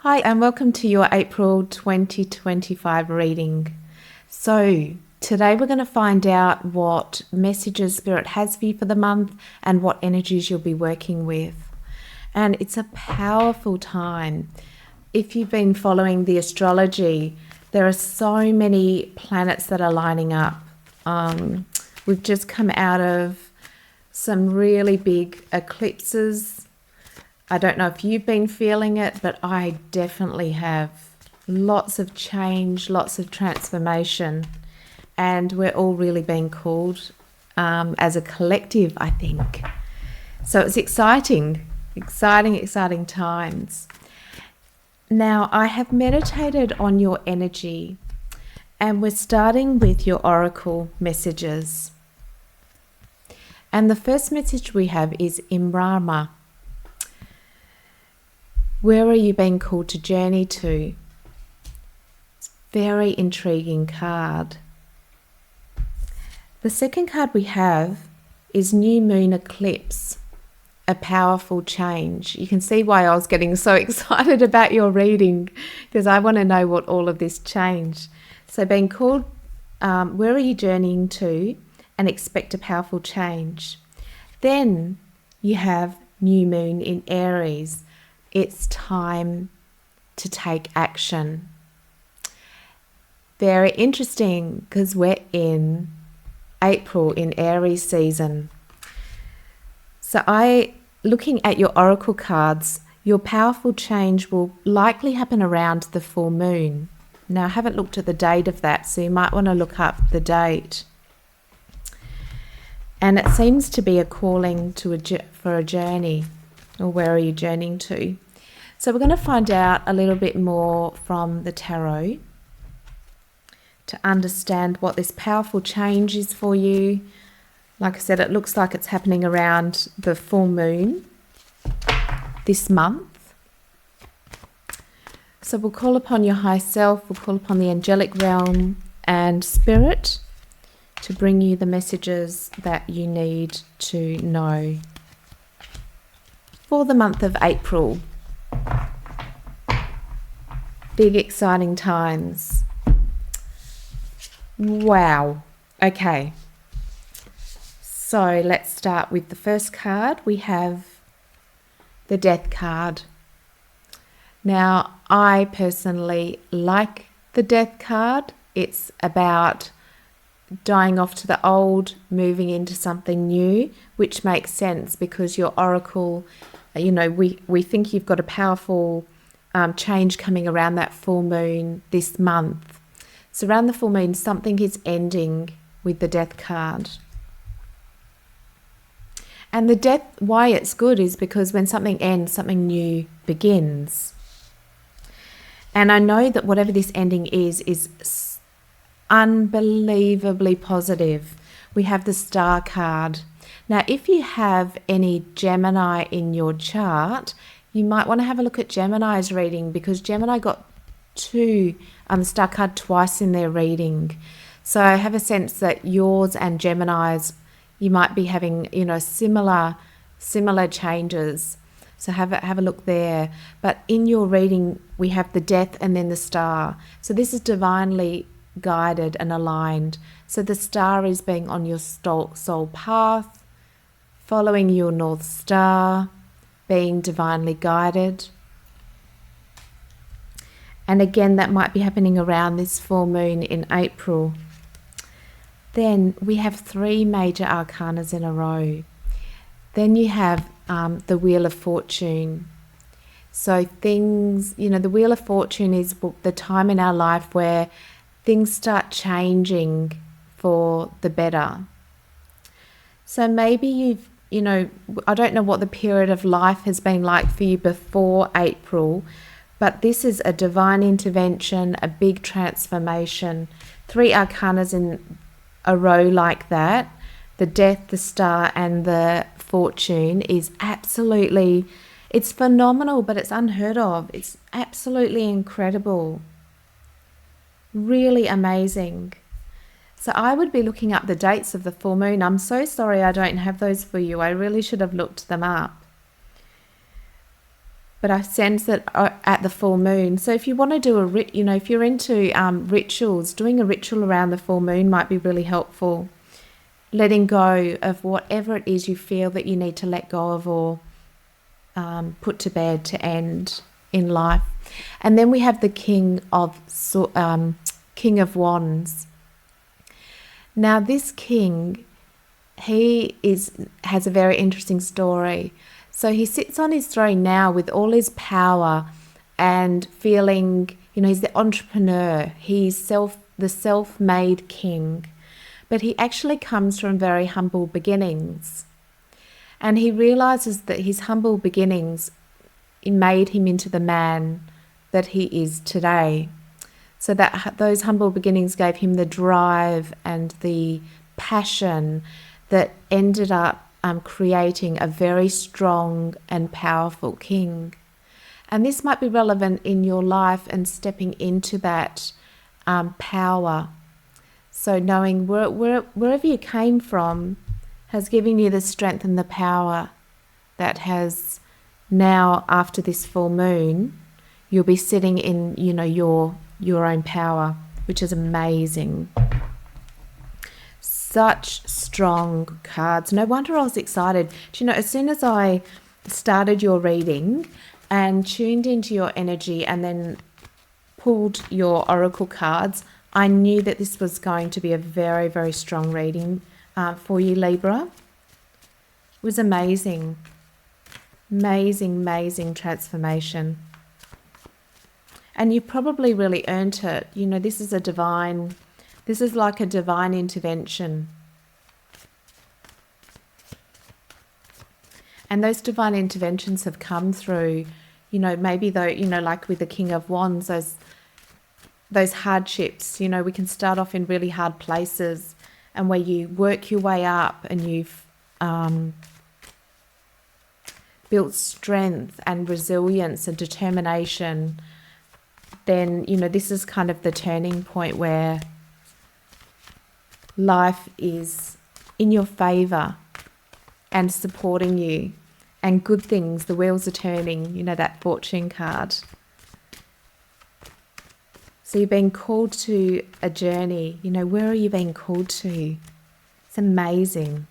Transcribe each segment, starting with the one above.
Hi, and welcome to your April 2025 reading. So, today we're going to find out what messages Spirit has for you for the month and what energies you'll be working with. And it's a powerful time. If you've been following the astrology, there are so many planets that are lining up. We've just come out of some really big eclipses. I don't know if you've been feeling it, but I definitely have. Lots of change, lots of transformation, and we're all really being called as a collective, I think. So it's exciting times. Now, I have meditated on your energy, and we're starting with your oracle messages. And the first message we have is Imrama. Where are you being called to journey to? It's a very intriguing card. The second card we have is New Moon Eclipse, a powerful change. You can see why I was getting so excited about your reading, because I want to know what all of this changed. So being called, where are you journeying to, and expect a powerful change. Then you have New Moon in Aries. It's time to take action. Very interesting, because we're in April, in Aries season. So looking at your oracle cards, your powerful change will likely happen around the full moon. Now, I haven't looked at the date of that, so you might want to look up the date. And it seems to be a calling for a journey. Or where are you journeying to? So we're going to find out a little bit more from the tarot to understand what this powerful change is for you. Like I said, it looks like it's happening around the full moon this month. So we'll call upon your high self, we'll call upon the angelic realm and spirit to bring you the messages that you need to know for the month of April. Big exciting times. Wow. Okay. So let's start with the first card. We have the Death card. Now, I personally like the Death card. It's about dying off to the old, moving into something new, which makes sense because your oracle, we think you've got a powerful change coming around that full moon this month. So around the full moon, something is ending with the Death card. And the Death, why it's good is because when something ends, something new begins. And I know that whatever this ending is unbelievably positive. We have the Star card. Now, if you have any Gemini in your chart, you might want to have a look at Gemini's reading, because Gemini got the Star card twice in their reading. So I have a sense that yours and Gemini's, you might be having, similar changes. So have a look there. But in your reading, we have the Death and then the Star. So this is divinely guided and aligned. So the Star is being on your soul path, following your North Star, being divinely guided. And again, that might be happening around this full moon in April. Then we have 3 major arcanas in a row. Then you have the Wheel of Fortune. So things, the Wheel of Fortune is the time in our life where things start changing for the better. So maybe I don't know what the period of life has been like for you before April, but this is a divine intervention, a big transformation. 3 arcanas in a row like that, the Death, the Star, and the Fortune is absolutely, it's phenomenal, but it's unheard of. It's absolutely incredible. Really amazing. So I would be looking up the dates of the full moon. I'm so sorry I don't have those for you. I really should have looked them up. but I sense that at the full moon. So if you want to do if you're into rituals, doing a ritual around the full moon might be really helpful. Letting go of whatever it is you feel that you need to let go of or put to bed to end in life. And then we have the King of Wands. Now this king, has a very interesting story. So he sits on his throne now with all his power and feeling, he's the entrepreneur. He's the self-made king. But he actually comes from very humble beginnings. And he realizes that his humble beginnings made him into the man that he is today. So that those humble beginnings gave him the drive and the passion that ended up creating a very strong and powerful king. And this might be relevant in your life and stepping into that power. So knowing wherever you came from has given you the strength and the power that has now, after this full moon, you'll be sitting in, your own power, which is amazing. Such strong cards. No wonder I was excited. As soon as I started your reading and tuned into your energy and then pulled your oracle cards, I knew that this was going to be a very, very strong reading for you, Libra. It was amazing. Amazing, amazing transformation. And you probably really earned it. This is like a divine intervention. And those divine interventions have come through, maybe though, like with the King of Wands, those hardships. We can start off in really hard places and where you work your way up and you've built strength and resilience and determination. Then, this is kind of the turning point where life is in your favor and supporting you, and good things, the wheels are turning, that fortune card. So you're being called to a journey. Where are you being called to? It's amazing.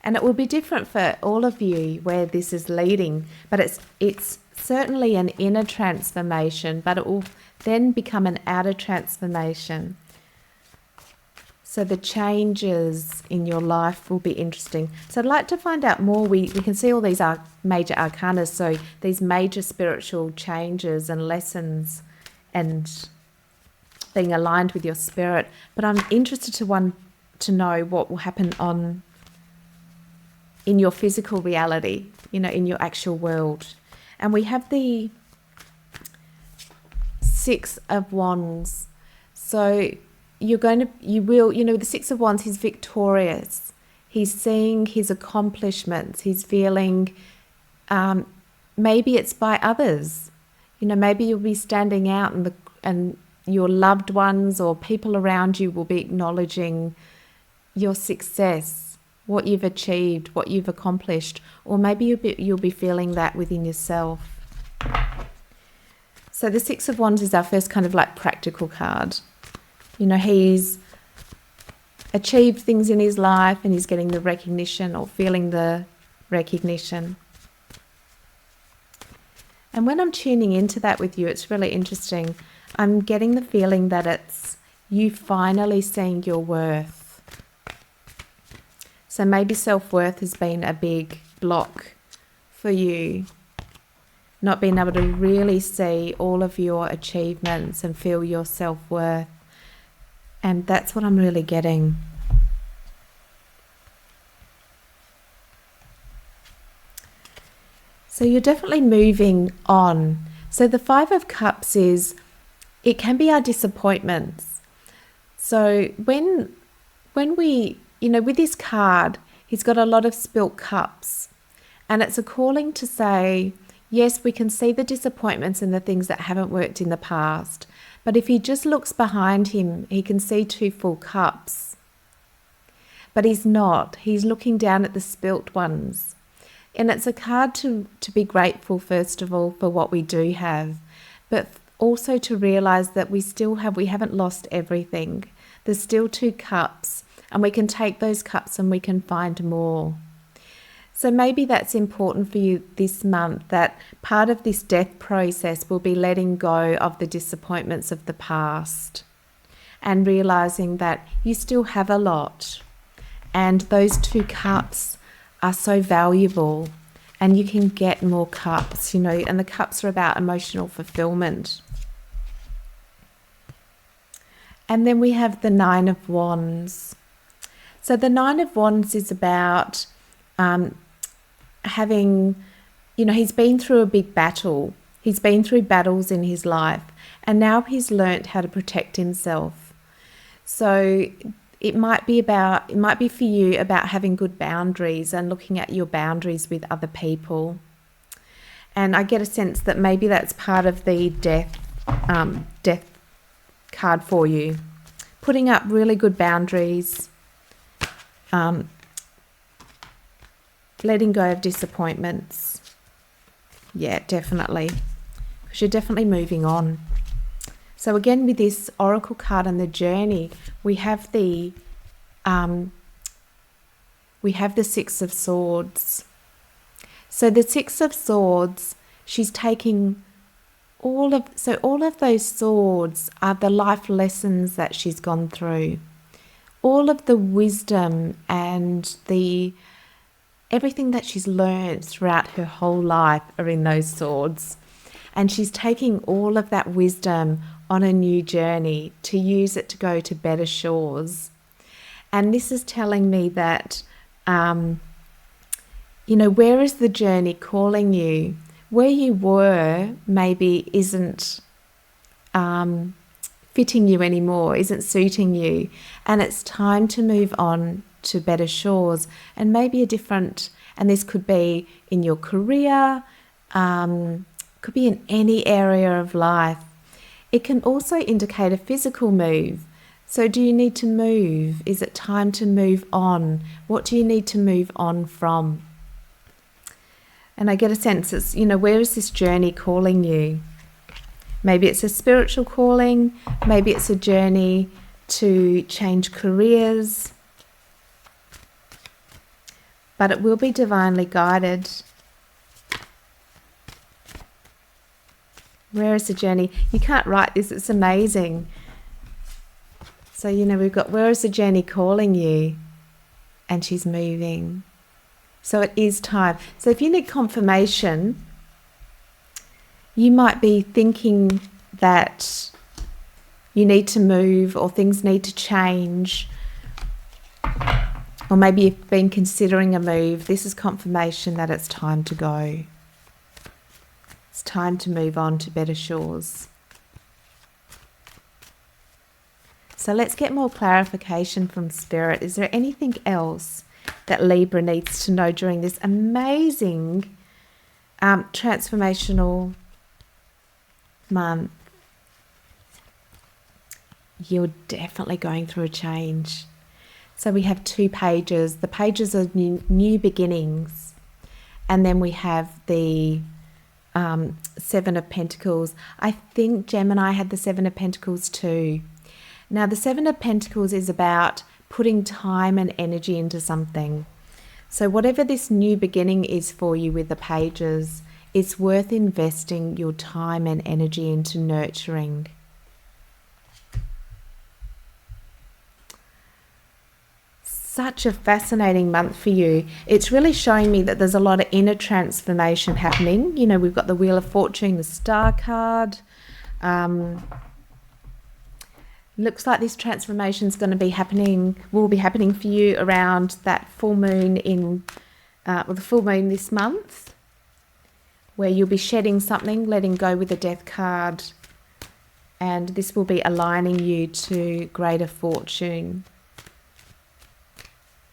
And it will be different for all of you where this is leading, but it's certainly an inner transformation, but it will then become an outer transformation. So the changes in your life will be interesting. So I'd like to find out more. We can see all these major arcana, so these major spiritual changes and lessons and being aligned with your spirit. But I'm interested to know what will happen in your physical reality, in your actual world. And we have the Six of Wands. So the Six of Wands, he's victorious. He's seeing his accomplishments. He's feeling, maybe it's by others. Maybe you'll be standing out and your loved ones or people around you will be acknowledging your success, what you've achieved, what you've accomplished, or maybe you'll be feeling that within yourself. So the Six of Wands is our first kind of like practical card. He's achieved things in his life and he's getting the recognition or feeling the recognition. And when I'm tuning into that with you, it's really interesting. I'm getting the feeling that it's you finally seeing your worth. So maybe self-worth has been a big block for you. Not being able to really see all of your achievements and feel your self-worth. And that's what I'm really getting. So you're definitely moving on. So the Five of Cups it can be our disappointments. So when we, with this card, he's got a lot of spilt cups. And it's a calling to say, yes, we can see the disappointments and the things that haven't worked in the past. But if he just looks behind him, he can see two full cups. But he's not. He's looking down at the spilt ones. And it's a card to be grateful, first of all, for what we do have, but also to realize that we haven't lost everything. There's still 2 cups, and we can take those cups and we can find more. So maybe that's important for you this month, that part of this death process will be letting go of the disappointments of the past and realizing that you still have a lot, and those 2 cups are so valuable, and you can get more cups, you know, and the cups are about emotional fulfillment. And then we have the 9 of Wands. So the 9 of Wands is about having, you know, he's been through a big battle. He's been through battles in his life, and now he's learnt how to protect himself. So it might be for you about having good boundaries and looking at your boundaries with other people. And I get a sense that maybe that's part of the death card for you. Putting up really good boundaries, letting go of disappointments. Yeah, definitely. Because you're definitely moving on. So again, with this oracle card and the journey, we have the 6 of Swords. So the 6 of Swords, she's taking all of those swords are the life lessons that she's gone through. All of the wisdom and everything that she's learned throughout her whole life are in those swords. And she's taking all of that wisdom on a new journey to use it to go to better shores. And this is telling me that, you know, where is the journey calling you? Where you were maybe isn't fitting you anymore, isn't suiting you. And it's time to move on to better shores, and maybe and this could be in your career, could be in any area of life. It can also indicate a physical move. So do you need to move? Is it time to move on? What do you need to move on from? And I get a sense it's, you know, where is this journey calling you? Maybe it's a spiritual calling. Maybe it's a journey to change careers. But it will be divinely guided. Where is the journey? You can't write this, it's amazing. So, you know, we've got, where is the journey calling you? And she's moving. So it is time. So if you need confirmation, you might be thinking that you need to move or things need to change. Or maybe you've been considering a move. This is confirmation that it's time to go. It's time to move on to better shores. So let's get more clarification from Spirit. Is there anything else that Libra needs to know during this amazing transformational month? You're definitely going through a change. So we have 2 pages. The pages are new beginnings. And then we have the 7 of Pentacles. I think Gemini had the 7 of Pentacles too. Now the 7 of Pentacles is about putting time and energy into something. So whatever this new beginning is for you with the pages, it's worth investing your time and energy into nurturing. Such a fascinating month for you. It's really showing me that there's a lot of inner transformation happening. You know, we've got the Wheel of Fortune, the Star card. Looks like this transformation is going to be will be happening for you around that full moon the full moon this month, where you'll be shedding something, letting go with the Death card, and this will be aligning you to greater fortune.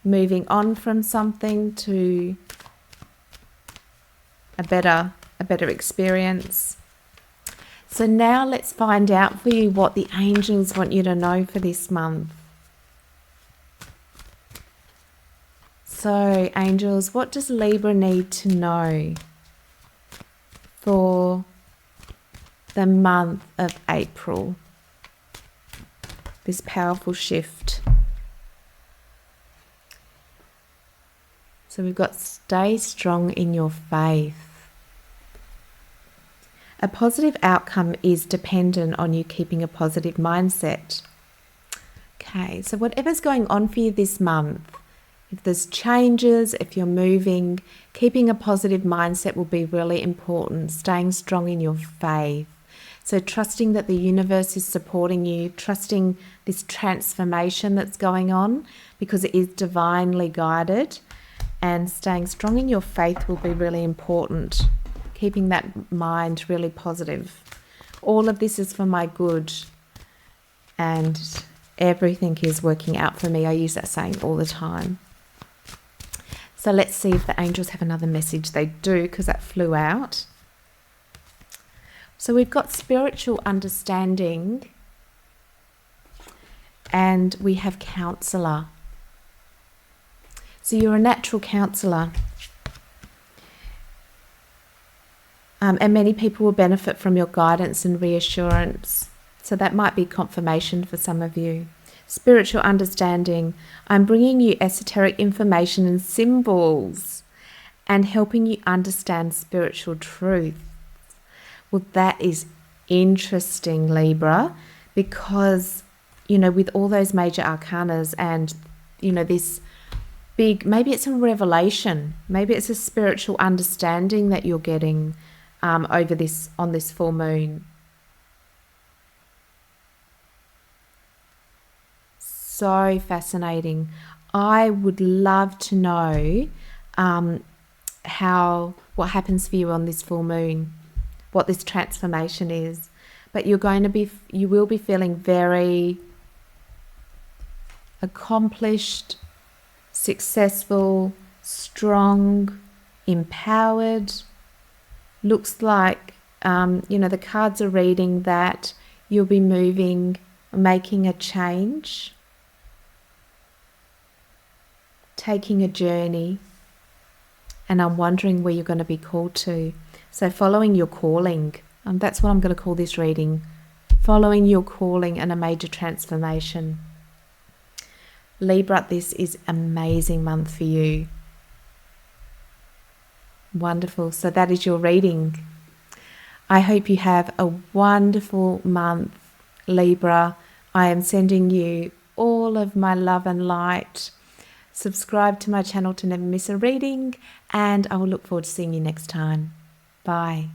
Moving on from something to a better experience. So now let's find out for you what the angels want you to know for this month. So, angels, what does Libra need to know for the month of April? This powerful shift. So we've got stay strong in your faith. A positive outcome is dependent on you keeping a positive mindset. Okay, so whatever's going on for you this month, if there's changes, if you're moving, keeping a positive mindset will be really important. Staying strong in your faith. So trusting that the universe is supporting you, trusting this transformation that's going on because it is divinely guided, and staying strong in your faith will be really important. Keeping that mind really positive. All of this is for my good and everything is working out for me. I use that saying all the time. So let's see if the angels have another message. They do, because that flew out. So we've got spiritual understanding and we have counselor. So you're a natural counselor. And many people will benefit from your guidance and reassurance. So that might be confirmation for some of you. Spiritual understanding. I'm bringing you esoteric information and symbols and helping you understand spiritual truth. Well, that is interesting, Libra, because, you know, with all those major arcanas and, you know, this big, maybe it's a revelation, maybe it's a spiritual understanding that you're getting over this, on this full moon. So fascinating. I would love to know what happens for you on this full moon, what this transformation is. But you will be feeling very accomplished, successful, strong, empowered. Looks like, you know, the cards are reading that you'll be moving, making a change, taking a journey, and I'm wondering where you're going to be called to. So following your calling, that's what I'm going to call this reading. Following your calling and a major transformation. Libra, this is an amazing month for you. Wonderful. So that is your reading. I hope you have a wonderful month, Libra. I am sending you all of my love and light. Subscribe to my channel to never miss a reading, and I will look forward to seeing you next time. Bye.